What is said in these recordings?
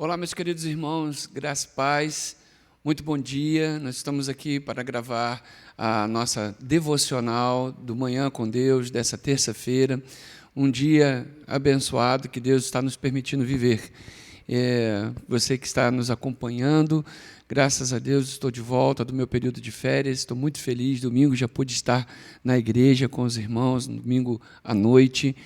Olá, meus queridos irmãos, graça e paz, muito bom dia. Nós estamos aqui para gravar a nossa devocional do Manhã com Deus, dessa terça-feira, um dia abençoado que Deus está nos permitindo viver. Você que está nos acompanhando, graças a Deus estou de volta do meu período de férias, estou muito feliz. Domingo já pude estar na igreja com os irmãos, domingo à noite,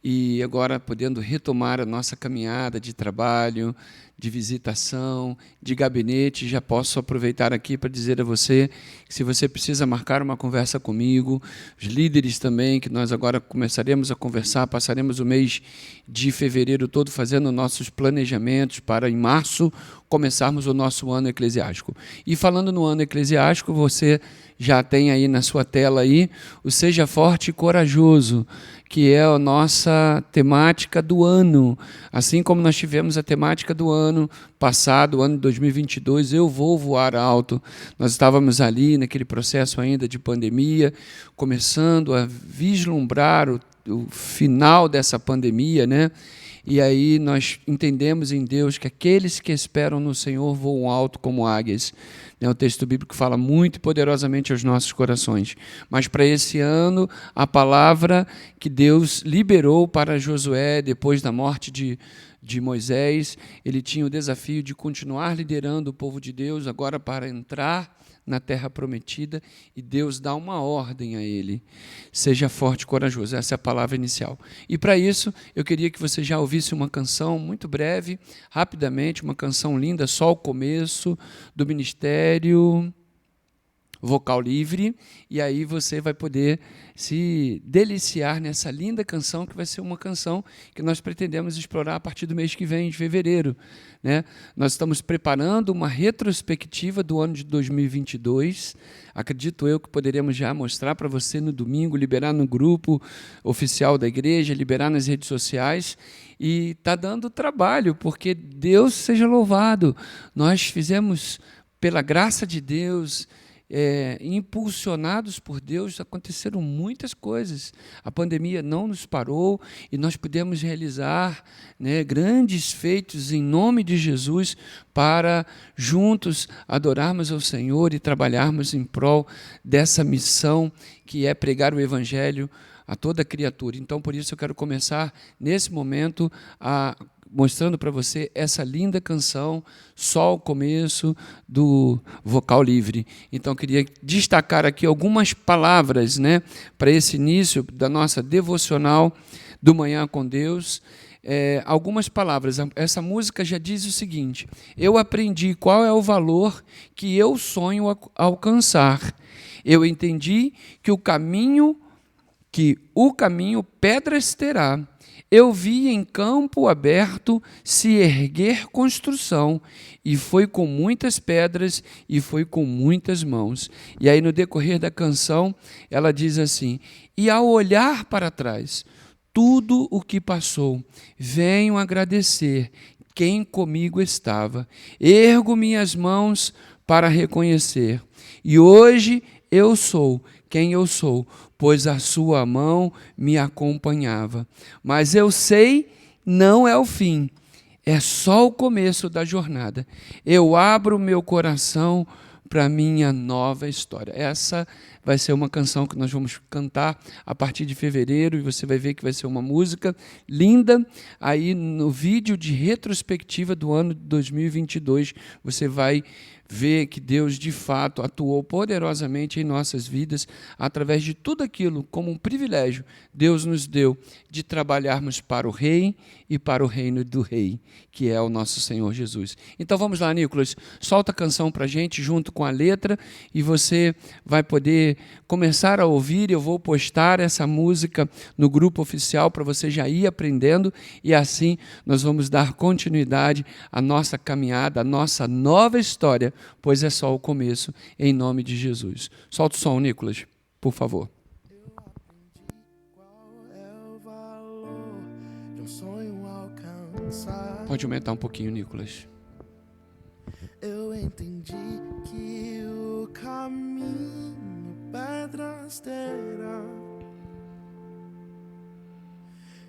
e agora podendo retomar a nossa caminhada de trabalho, de visitação, de gabinete. Já posso aproveitar aqui para dizer a você que se você precisa marcar uma conversa comigo, os líderes também, que nós agora começaremos a conversar, passaremos o mês de fevereiro todo fazendo nossos planejamentos para em março começarmos o nosso ano eclesiástico. E falando no ano eclesiástico, você já tem aí na sua tela aí o Seja Forte e Corajoso, que é a nossa temática do ano. Assim como nós tivemos a temática do ano passado, o ano de 2022, Eu Vou Voar Alto. Nós estávamos ali naquele processo ainda de pandemia, começando a vislumbrar o final dessa pandemia, né? E aí nós entendemos em Deus que aqueles que esperam no Senhor voam alto como águias. O texto bíblico fala muito poderosamente aos nossos corações. Mas para esse ano, a palavra que Deus liberou para Josué, depois da morte de Moisés, ele tinha o desafio de continuar liderando o povo de Deus, agora para entrar na terra prometida, e Deus dá uma ordem a ele: seja forte e corajoso. Essa é a palavra inicial. E para isso, eu queria que você já ouvisse uma canção muito breve, rapidamente, uma canção linda, só o começo, do Ministério Vocal Livre, e aí você vai poder se deliciar nessa linda canção, que vai ser uma canção que nós pretendemos explorar a partir do mês que vem, de fevereiro, né? Nós estamos preparando uma retrospectiva do ano de 2022, acredito eu que poderemos já mostrar para você no domingo, liberar no grupo oficial da igreja, liberar nas redes sociais, e está dando trabalho, porque Deus seja louvado, nós fizemos, pela graça de Deus, impulsionados por Deus, aconteceram muitas coisas. A pandemia não nos parou e nós pudemos realizar, né, grandes feitos em nome de Jesus para juntos adorarmos ao Senhor e trabalharmos em prol dessa missão que é pregar o Evangelho a toda criatura. Então, por isso eu quero começar nesse momento mostrando para você essa linda canção, só o começo, do Vocal Livre. Então, eu queria destacar aqui algumas palavras, né, para esse início da nossa devocional do Manhã com Deus. Algumas palavras. Essa música já diz o seguinte: eu aprendi qual é o valor que eu sonho alcançar. Eu entendi que o caminho pedras terá. Eu vi em campo aberto se erguer construção, e foi com muitas pedras e foi com muitas mãos. E aí, no decorrer da canção, ela diz assim: e ao olhar para trás, tudo o que passou, venho agradecer quem comigo estava. Ergo minhas mãos para reconhecer. E hoje eu sou quem eu sou, pois a sua mão me acompanhava. Mas eu sei, não é o fim, é só o começo da jornada. Eu abro meu coração para a minha nova história. Essa vai ser uma canção que nós vamos cantar a partir de fevereiro, e você vai ver que vai ser uma música linda. Aí no vídeo de retrospectiva do ano de 2022, você vai ver que Deus de fato atuou poderosamente em nossas vidas, através de tudo aquilo, como um privilégio Deus nos deu de trabalharmos para o Rei e para o reino do Rei, que é o nosso Senhor Jesus. Então vamos lá, Nicolas, solta a canção para a gente junto com a letra, e você vai poder começar a ouvir. Eu vou postar essa música no grupo oficial para você já ir aprendendo, e assim nós vamos dar continuidade à nossa caminhada, à nossa nova história, pois é só o começo, em nome de Jesus. Solta o som, Nicolas, por favor. Eu aprendi qual é o valor de um sonho alcançar. Pode aumentar um pouquinho, Nicolas. Eu entendi que o caminho pedras terá.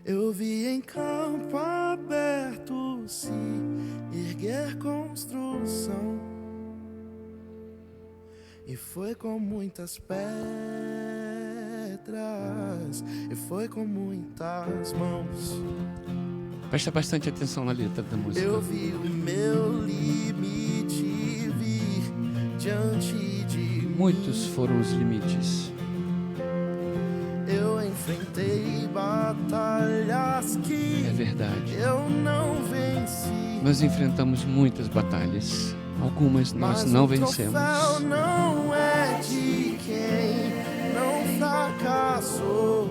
Eu vi em campo aberto se erguer construção, e foi com muitas pedras, e foi com muitas mãos. Presta bastante atenção na letra da música. Eu vi o meu limite vir diante de mim. Muitos foram os limites. Eu enfrentei batalhas que É verdade. eu não venci. Nós enfrentamos muitas batalhas. Algumas nós não vencemos. Mas o troféu não é de quem não fracassou.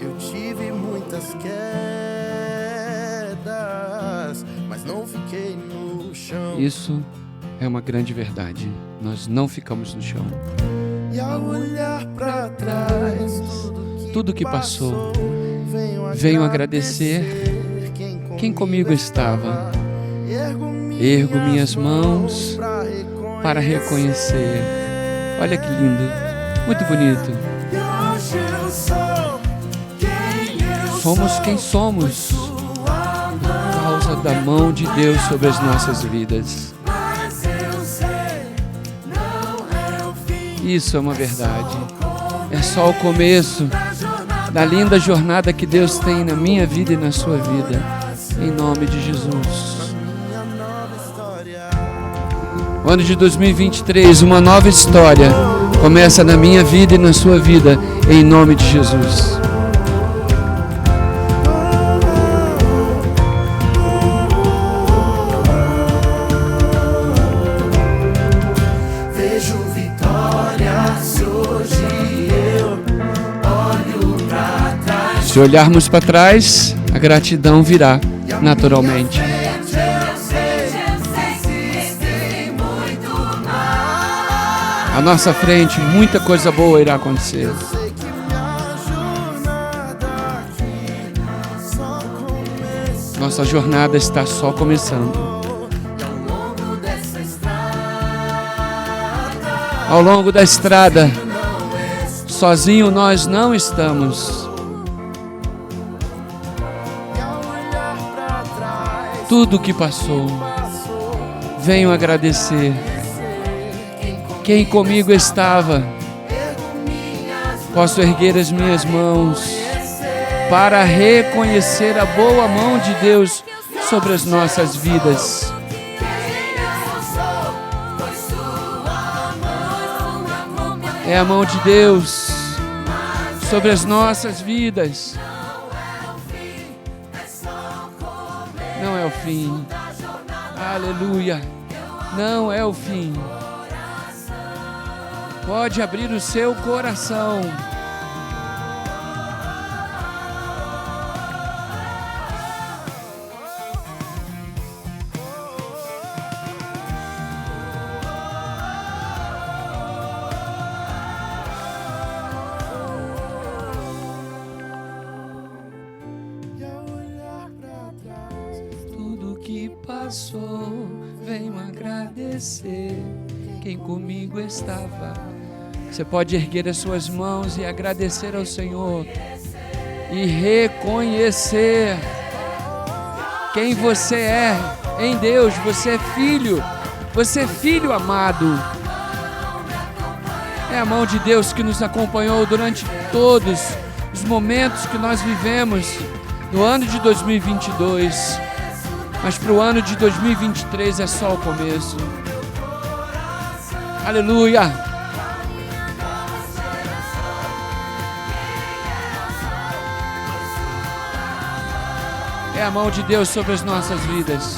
Eu tive muitas quedas, mas não fiquei no chão. Isso é uma grande verdade. Nós não ficamos no chão. E ao olhar para trás, tudo que passou, venho agradecer quem comigo estava. Ergo minhas mãos para reconhecer. Olha que lindo, muito bonito. Somos quem somos por causa da mão de Deus sobre as nossas vidas. Isso é uma verdade. É só o começo da linda jornada que Deus tem na minha vida e na sua vida. Em nome de Jesus. O ano de 2023, uma nova história começa na minha vida e na sua vida, em nome de Jesus. Vejo vitórias hoje, eu olho pra trás. Se olharmos para trás, a gratidão virá naturalmente. À nossa frente, muita coisa boa irá acontecer. Sei que minha jornada aqui só começou. Nossa jornada está só começando. Ao longo da estrada, sozinho nós não estamos. Tudo que passou, venho agradecer. Quem comigo estava, posso erguer as minhas mãos para reconhecer a boa mão de Deus sobre as nossas vidas. É a mão de Deus sobre as nossas vidas. Não é o fim. Aleluia. Não é o fim. Pode abrir o seu coração. Tudo que passou, venho agradecer quem comigo estava. Você pode erguer as suas mãos e agradecer ao Senhor e reconhecer quem você é em Deus. Você é filho amado. É a mão de Deus que nos acompanhou durante todos os momentos que nós vivemos no ano de 2022, mas para o ano de 2023 é só o começo. Aleluia! É a mão de Deus sobre as nossas vidas.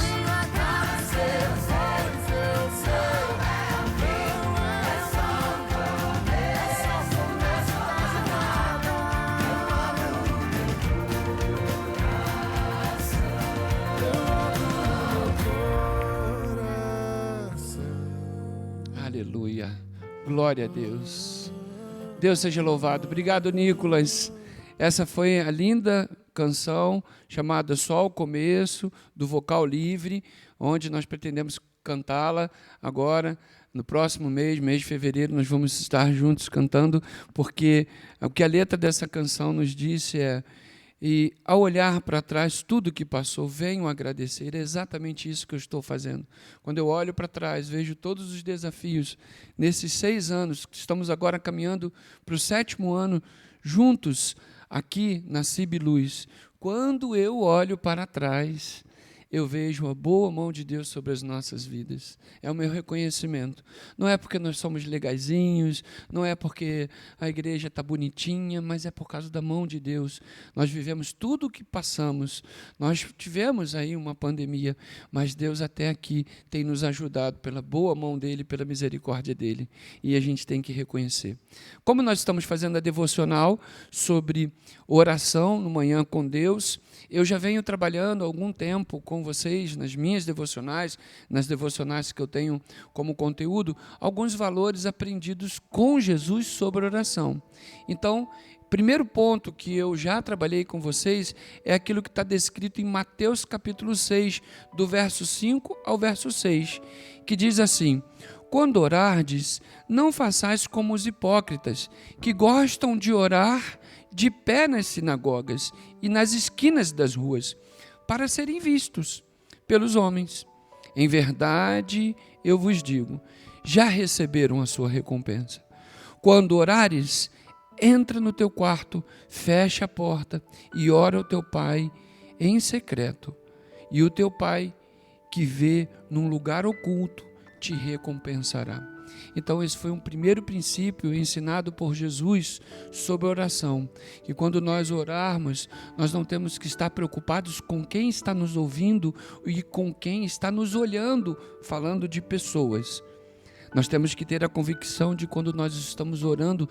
Aleluia. Glória a Deus. Deus seja louvado. Obrigado, Nicolas. Essa foi a linda canção chamada Só o Começo, do Vocal Livre, onde nós pretendemos cantá-la agora no próximo mês de fevereiro, nós vamos estar juntos cantando, porque o que a letra dessa canção nos disse é: e ao olhar para trás tudo que passou, venho agradecer. É exatamente isso que eu estou fazendo. Quando eu olho para trás, vejo todos os desafios nesses 6 anos, que estamos agora caminhando para o 7º ano juntos aqui na CIB Luz. Quando eu olho para trás, eu vejo a boa mão de Deus sobre as nossas vidas. É o meu reconhecimento. Não é porque nós somos legaizinhos, não é porque a igreja está bonitinha, mas é por causa da mão de Deus. Nós vivemos tudo o que passamos. Nós tivemos aí uma pandemia, mas Deus até aqui tem nos ajudado pela boa mão dEle, pela misericórdia dEle. E a gente tem que reconhecer. Como nós estamos fazendo a devocional sobre oração no Manhã com Deus, eu já venho trabalhando há algum tempo com vocês, nas minhas devocionais, nas devocionais que eu tenho como conteúdo, alguns valores aprendidos com Jesus sobre oração. Então, primeiro ponto que eu já trabalhei com vocês é aquilo que está descrito em Mateus capítulo 6, do verso 5 ao verso 6, que diz assim: quando orardes, não façais como os hipócritas, que gostam de orar de pé nas sinagogas e nas esquinas das ruas, para serem vistos pelos homens. Em verdade, eu vos digo, já receberam a sua recompensa. Quando orares, entra no teu quarto, fecha a porta e ora ao teu pai em secreto. E o teu pai, que vê num lugar oculto, te recompensará. Então, esse foi um primeiro princípio ensinado por Jesus sobre a oração, que quando nós orarmos, nós não temos que estar preocupados com quem está nos ouvindo e com quem está nos olhando, falando de pessoas. Nós temos que ter a convicção de quando nós estamos orando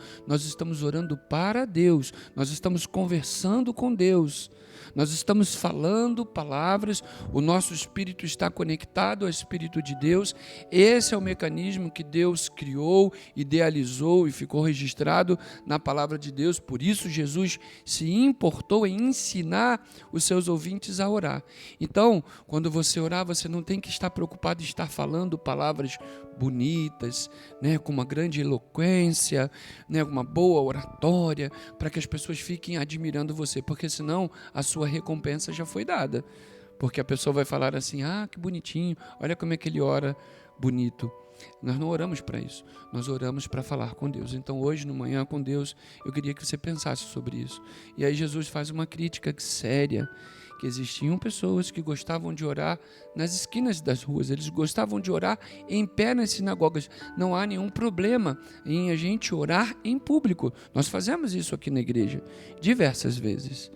para Deus, nós estamos conversando com Deus, nós estamos falando palavras, o nosso espírito está conectado ao Espírito de Deus. Esse é o mecanismo que Deus criou, idealizou e ficou registrado na palavra de Deus. Por isso Jesus se importou em ensinar os seus ouvintes a orar. Então, quando você orar, você não tem que estar preocupado em estar falando palavras bonitas, né, com uma grande eloquência, né, uma boa oratória, para que as pessoas fiquem admirando você, porque senão a sua recompensa já foi dada, porque a pessoa vai falar assim: ah, que bonitinho, olha como é que ele ora bonito. Nós não oramos para isso, nós oramos para falar com Deus. Então hoje, no Manhã com Deus, eu queria que você pensasse sobre isso. E aí Jesus faz uma crítica séria, que existiam pessoas que gostavam de orar nas esquinas das ruas, eles gostavam de orar em pé nas sinagogas. Não há nenhum problema em a gente orar em público. Nós fazemos isso aqui na igreja diversas vezes.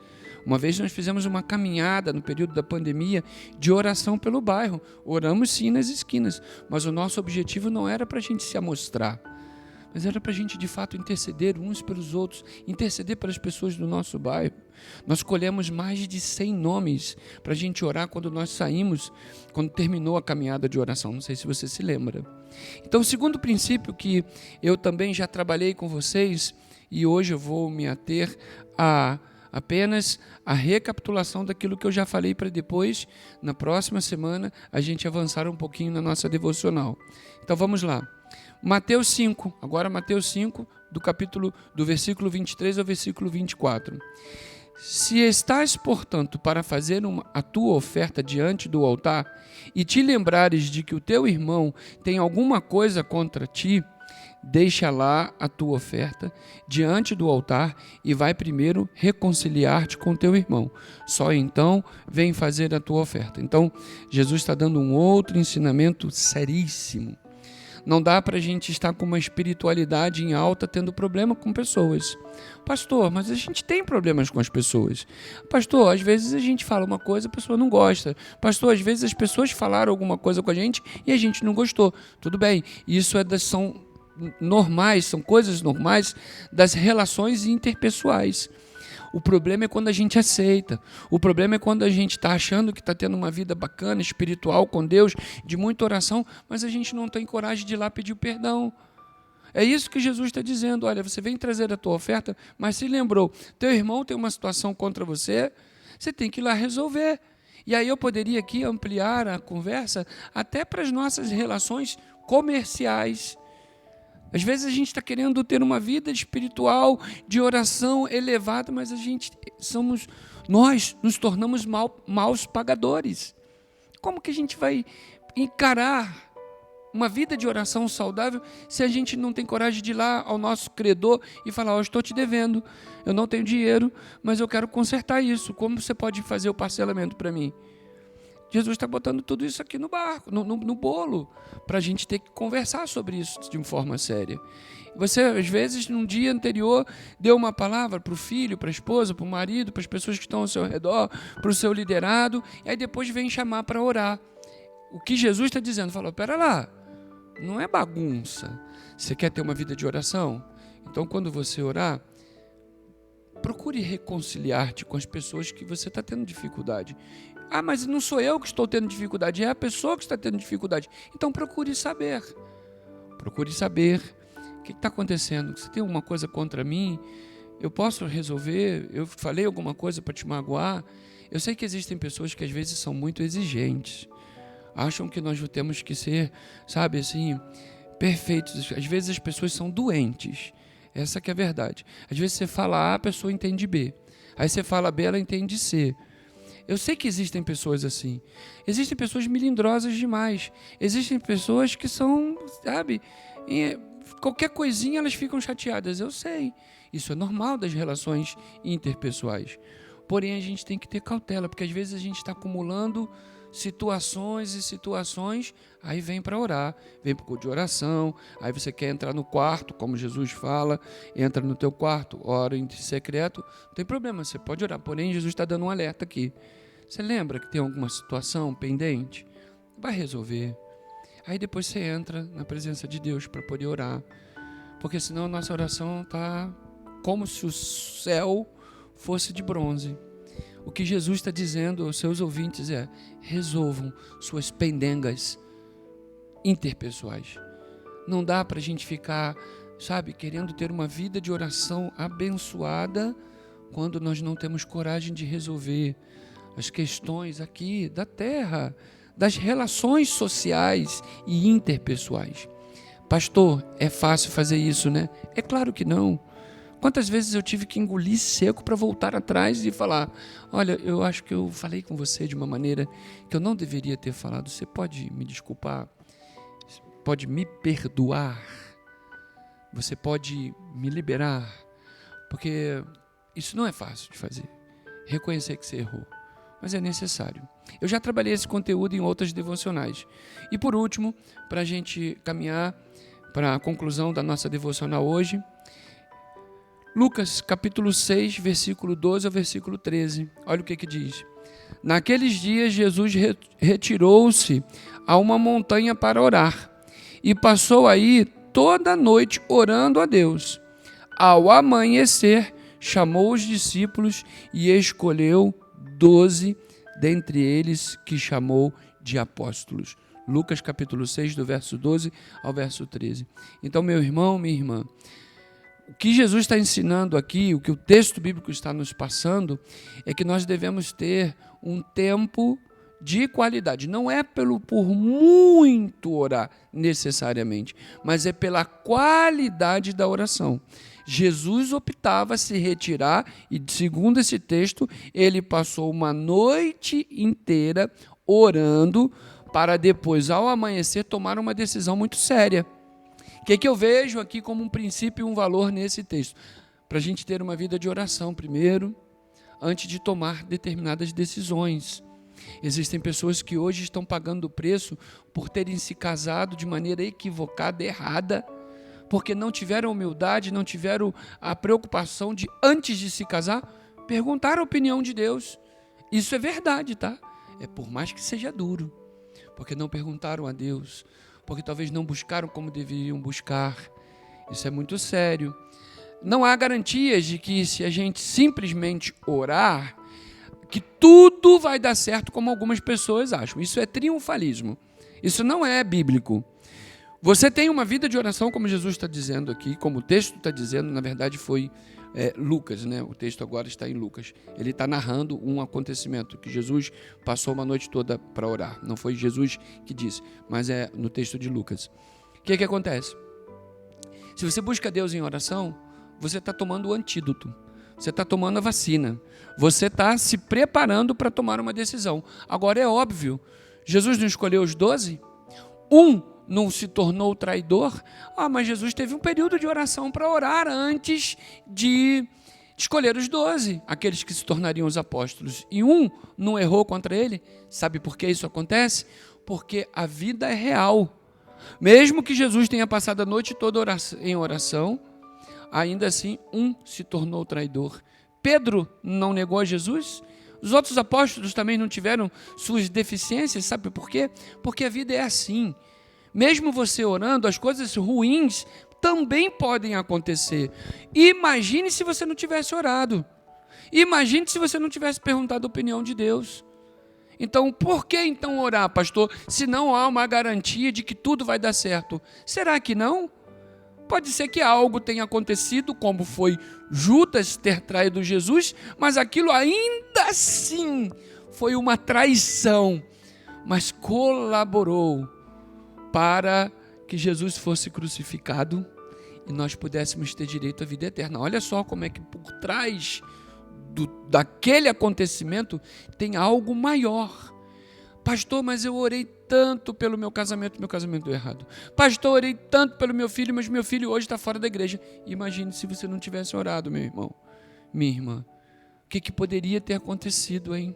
Uma vez nós fizemos uma caminhada no período da pandemia de oração pelo bairro. Oramos sim nas esquinas, mas o nosso objetivo não era para a gente se amostrar, mas era para a gente de fato interceder uns pelos outros, interceder pelas pessoas do nosso bairro. Nós escolhemos mais de 100 nomes para a gente orar quando nós saímos, quando terminou a caminhada de oração. Não sei se você se lembra. Então, o segundo princípio que eu também já trabalhei com vocês, e hoje eu vou me ater a apenas a recapitulação daquilo que eu já falei, para depois, na próxima semana, a gente avançar um pouquinho na nossa devocional. Então vamos lá. Mateus 5, agora Mateus 5, do versículo 23 ao versículo 24. Se estás, portanto, para fazer a tua oferta diante do altar, e te lembrares de que o teu irmão tem alguma coisa contra ti, deixa lá a tua oferta diante do altar e vai primeiro reconciliar-te com teu irmão. Só então vem fazer a tua oferta. Então, Jesus está dando um outro ensinamento seríssimo. Não dá para a gente estar com uma espiritualidade em alta tendo problema com pessoas. Pastor, mas a gente tem problemas com as pessoas. Pastor, às vezes a gente fala uma coisa, a pessoa não gosta. Pastor, às vezes as pessoas falaram alguma coisa com a gente e a gente não gostou. Tudo bem, isso são normais, são coisas normais das relações interpessoais. O problema é quando a gente aceita. O problema é quando a gente está achando que está tendo uma vida bacana, espiritual com Deus, de muita oração, mas a gente não tem coragem de ir lá pedir perdão. É isso que Jesus está dizendo. Olha, você vem trazer a tua oferta, mas se lembrou, teu irmão tem uma situação contra você, você tem que ir lá resolver. E aí eu poderia aqui ampliar a conversa até para as nossas relações comerciais. Às vezes a gente está querendo ter uma vida espiritual de oração elevada, mas nós nos tornamos maus pagadores. Como que a gente vai encarar uma vida de oração saudável se a gente não tem coragem de ir lá ao nosso credor e falar: eu estou te devendo, eu não tenho dinheiro, mas eu quero consertar isso, como você pode fazer o parcelamento para mim? Jesus está botando tudo isso aqui no barco, no bolo, para a gente ter que conversar sobre isso de uma forma séria. Você, às vezes, num dia anterior, deu uma palavra para o filho, para a esposa, para o marido, para as pessoas que estão ao seu redor, para o seu liderado, e aí depois vem chamar para orar. O que Jesus está dizendo? Falou: pera lá, não é bagunça. Você quer ter uma vida de oração? Então, quando você orar, procure reconciliar-te com as pessoas que você está tendo dificuldade. Ah, mas não sou eu que estou tendo dificuldade, é a pessoa que está tendo dificuldade. Então procure saber. Procure saber o que está acontecendo. Você tem alguma coisa contra mim? Eu posso resolver? Eu falei alguma coisa para te magoar? Eu sei que existem pessoas que às vezes são muito exigentes. Acham que nós temos que ser, sabe, assim, perfeitos. Às vezes as pessoas são doentes. Essa que é a verdade. Às vezes você fala A, a pessoa entende B. Aí você fala B, ela entende C. Eu sei que existem pessoas assim. Existem pessoas melindrosas demais. Existem pessoas que são, sabe, qualquer coisinha elas ficam chateadas. Eu sei. Isso é normal das relações interpessoais. Porém, a gente tem que ter cautela, porque às vezes a gente está acumulando situações e situações, aí vem para orar, vem para o culto de oração, aí você quer entrar no quarto, como Jesus fala, entra no teu quarto, ora em secreto, não tem problema, você pode orar, porém Jesus está dando um alerta aqui. Você lembra que tem alguma situação pendente? Vai resolver. Aí depois você entra na presença de Deus para poder orar, porque senão a nossa oração está como se o céu fosse de bronze. O que Jesus está dizendo aos seus ouvintes é: resolvam suas pendengas interpessoais. Não dá para a gente ficar, sabe, querendo ter uma vida de oração abençoada quando nós não temos coragem de resolver as questões aqui da terra, das relações sociais e interpessoais. Pastor, é fácil fazer isso, né? É claro que não. Quantas vezes eu tive que engolir seco para voltar atrás e falar: olha, eu acho que eu falei com você de uma maneira que eu não deveria ter falado. Você pode me desculpar? Pode me perdoar? Você pode me liberar? Porque isso não é fácil de fazer. Reconhecer que você errou. Mas é necessário. Eu já trabalhei esse conteúdo em outras devocionais. E por último, para a gente caminhar para a conclusão da nossa devocional hoje, Lucas, capítulo 6, versículo 12 ao versículo 13. Olha o que diz. Naqueles dias, Jesus retirou-se a uma montanha para orar e passou aí toda a noite orando a Deus. Ao amanhecer, chamou os discípulos e escolheu 12 dentre eles que chamou de apóstolos. Lucas, capítulo 6, do verso 12 ao verso 13. Então, meu irmão, minha irmã, o que Jesus está ensinando aqui, o que o texto bíblico está nos passando, é que nós devemos ter um tempo de qualidade. Não é por muito orar necessariamente, mas é pela qualidade da oração. Jesus optava se retirar e, segundo esse texto, ele passou uma noite inteira orando para depois, ao amanhecer, tomar uma decisão muito séria. O que eu vejo aqui como um princípio e um valor nesse texto? Para a gente ter uma vida de oração primeiro, antes de tomar determinadas decisões. Existem pessoas que hoje estão pagando o preço por terem se casado de maneira equivocada, errada, porque não tiveram humildade, não tiveram a preocupação de, antes de se casar, perguntar a opinião de Deus. Isso é verdade, tá? É por mais que seja duro, porque não perguntaram a Deus, porque talvez não buscaram como deveriam buscar. Isso é muito sério. Não há garantias de que, se a gente simplesmente orar, que tudo vai dar certo como algumas pessoas acham. Isso é triunfalismo. Isso não é bíblico. Você tem uma vida de oração, como Jesus está dizendo aqui, como o texto está dizendo, na verdade foi Lucas, né? O texto agora está em Lucas. Ele está narrando um acontecimento, que Jesus passou uma noite toda para orar. Não foi Jesus que disse, mas é no texto de Lucas. O que acontece? Se você busca Deus em oração, você está tomando o antídoto, você está tomando a vacina, você está se preparando para tomar uma decisão. Agora é óbvio, Jesus não escolheu os 12? Um não se tornou traidor? Mas Jesus teve um período de oração para orar antes de escolher os 12, aqueles que se tornariam os apóstolos. E um não errou contra ele. Sabe por que isso acontece? Porque a vida é real. Mesmo que Jesus tenha passado a noite toda em oração, ainda assim um se tornou traidor. Pedro não negou a Jesus? Os outros apóstolos também não tiveram suas deficiências, sabe por quê? Porque a vida é assim. Mesmo você orando, as coisas ruins também podem acontecer. Imagine se você não tivesse orado. Imagine se você não tivesse perguntado a opinião de Deus. Então, por que então orar, pastor, se não há uma garantia de que tudo vai dar certo? Será que não? Pode ser que algo tenha acontecido, como foi Judas ter traído Jesus, mas aquilo ainda assim foi uma traição, mas colaborou para que Jesus fosse crucificado e nós pudéssemos ter direito à vida eterna. Olha só como é que por trás daquele acontecimento tem algo maior. Pastor, mas eu orei tanto pelo meu casamento deu errado. Pastor, orei tanto pelo meu filho, mas meu filho hoje está fora da igreja. Imagine se você não tivesse orado, meu irmão, minha irmã. O que poderia ter acontecido, hein?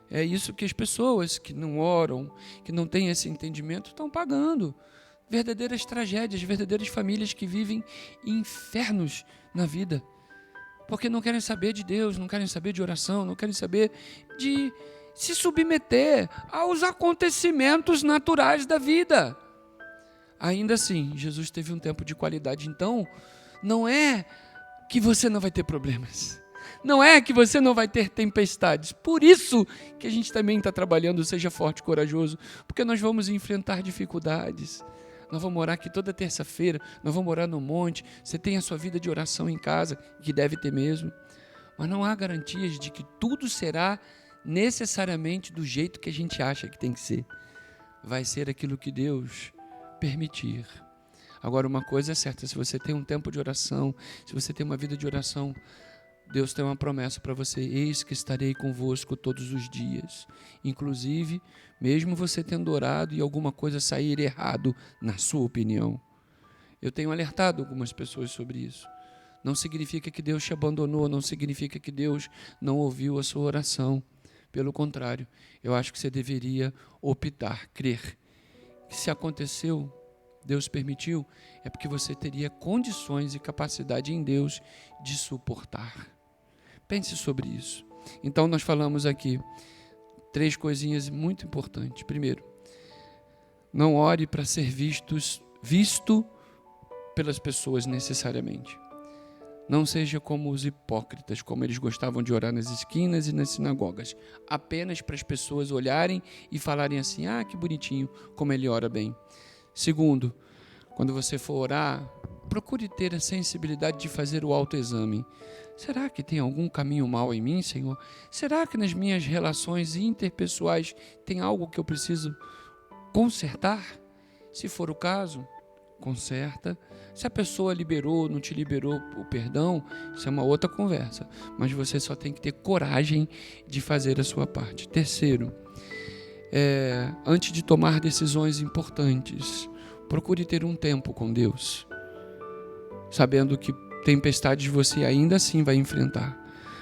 É isso que as pessoas que não oram, que não têm esse entendimento, estão pagando. Verdadeiras tragédias, verdadeiras famílias que vivem infernos na vida. Porque não querem saber de Deus, não querem saber de oração, não querem saber de se submeter aos acontecimentos naturais da vida. Ainda assim, Jesus teve um tempo de qualidade. Então, não é que você não vai ter problemas. Não é que você não vai ter tempestades. Por isso que a gente também está trabalhando, seja forte e corajoso, porque nós vamos enfrentar dificuldades. Nós vamos orar aqui toda terça-feira, nós vamos orar no monte. Você tem a sua vida de oração em casa, que deve ter mesmo. Mas não há garantias de que tudo será necessariamente do jeito que a gente acha que tem que ser. Vai ser aquilo que Deus permitir. Agora, uma coisa é certa, se você tem um tempo de oração, se você tem uma vida de oração, Deus tem uma promessa para você: eis que estarei convosco todos os dias. Inclusive, mesmo você tendo orado e alguma coisa sair errado na sua opinião. Eu tenho alertado algumas pessoas sobre isso. Não significa que Deus te abandonou, não significa que Deus não ouviu a sua oração. Pelo contrário, eu acho que você deveria optar, crer, que se aconteceu, Deus permitiu, é porque você teria condições e capacidade em Deus de suportar. Pense sobre isso. Então, nós falamos aqui 3 coisinhas muito importantes. Primeiro, não ore para ser visto pelas pessoas necessariamente. Não seja como os hipócritas, como eles gostavam de orar nas esquinas e nas sinagogas, apenas para as pessoas olharem e falarem assim: ah, que bonitinho, como ele ora bem. Segundo, quando você for orar, procure ter a sensibilidade de fazer o autoexame. Será que tem algum caminho mau em mim, Senhor? Será que nas minhas relações interpessoais tem algo que eu preciso consertar? Se for o caso, conserta. Se a pessoa liberou, não te liberou o perdão, isso é uma outra conversa. Mas você só tem que ter coragem de fazer a sua parte. Terceiro, antes de tomar decisões importantes, procure ter um tempo com Deus, sabendo que tempestades você ainda assim vai enfrentar,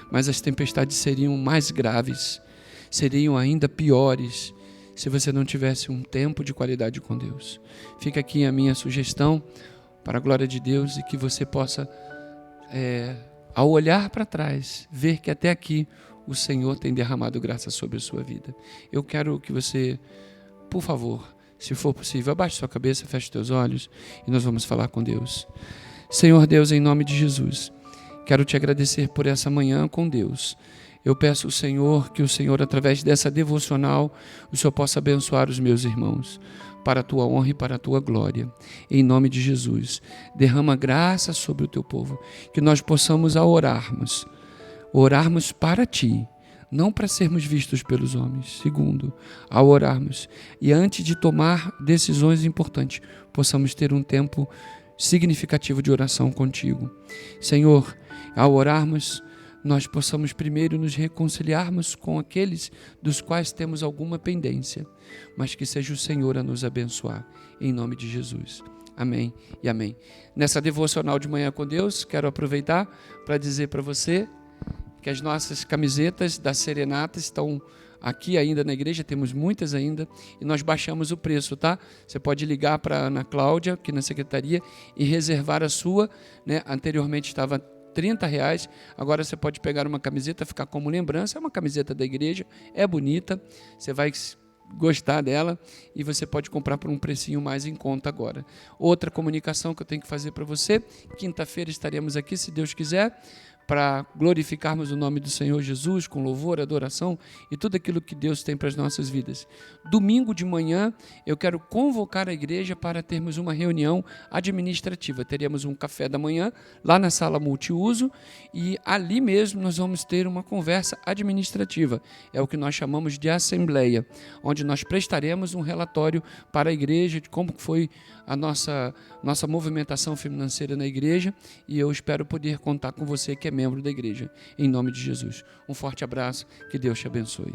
mas as tempestades seriam mais graves, seriam ainda piores, se você não tivesse um tempo de qualidade com Deus. Fica aqui a minha sugestão, para a glória de Deus, e que você possa, ao olhar para trás, ver que até aqui o Senhor tem derramado graça sobre a sua vida. Eu quero que você, por favor, se for possível, abaixe sua cabeça, feche seus olhos e nós vamos falar com Deus. Senhor Deus, em nome de Jesus, quero te agradecer por essa manhã com Deus. Eu peço ao Senhor que o Senhor, através dessa devocional, o Senhor possa abençoar os meus irmãos, para a tua honra e para a tua glória. Em nome de Jesus, derrama graça sobre o teu povo, que nós possamos, ao orarmos para ti, não para sermos vistos pelos homens. Segundo, ao orarmos e antes de tomar decisões importantes, possamos ter um tempo significativo de oração contigo. Senhor, ao orarmos, nós possamos primeiro nos reconciliarmos com aqueles dos quais temos alguma pendência, mas que seja o Senhor a nos abençoar, em nome de Jesus. Amém e amém. Nessa devocional de Manhã com Deus, quero aproveitar para dizer para você que as nossas camisetas da Serenata estão aqui ainda na igreja, temos muitas ainda, e nós baixamos o preço, tá? Você pode ligar para a Ana Cláudia, aqui na secretaria, e reservar a sua, né? Anteriormente estava R$30, agora você pode pegar uma camiseta, ficar como lembrança, é uma camiseta da igreja, é bonita, você vai gostar dela e você pode comprar por um precinho mais em conta agora. Outra comunicação que eu tenho que fazer para você, quinta-feira estaremos aqui, se Deus quiser, para glorificarmos o nome do Senhor Jesus com louvor, adoração e tudo aquilo que Deus tem para as nossas vidas. Domingo de manhã eu quero convocar a igreja para termos uma reunião administrativa. Teremos um café da manhã lá na sala multiuso e ali mesmo nós vamos ter uma conversa administrativa. É o que nós chamamos de assembleia, onde nós prestaremos um relatório para a igreja de como foi a nossa movimentação financeira na igreja, e eu espero poder contar com você que é membro da igreja, em nome de Jesus. Um forte abraço, que Deus te abençoe.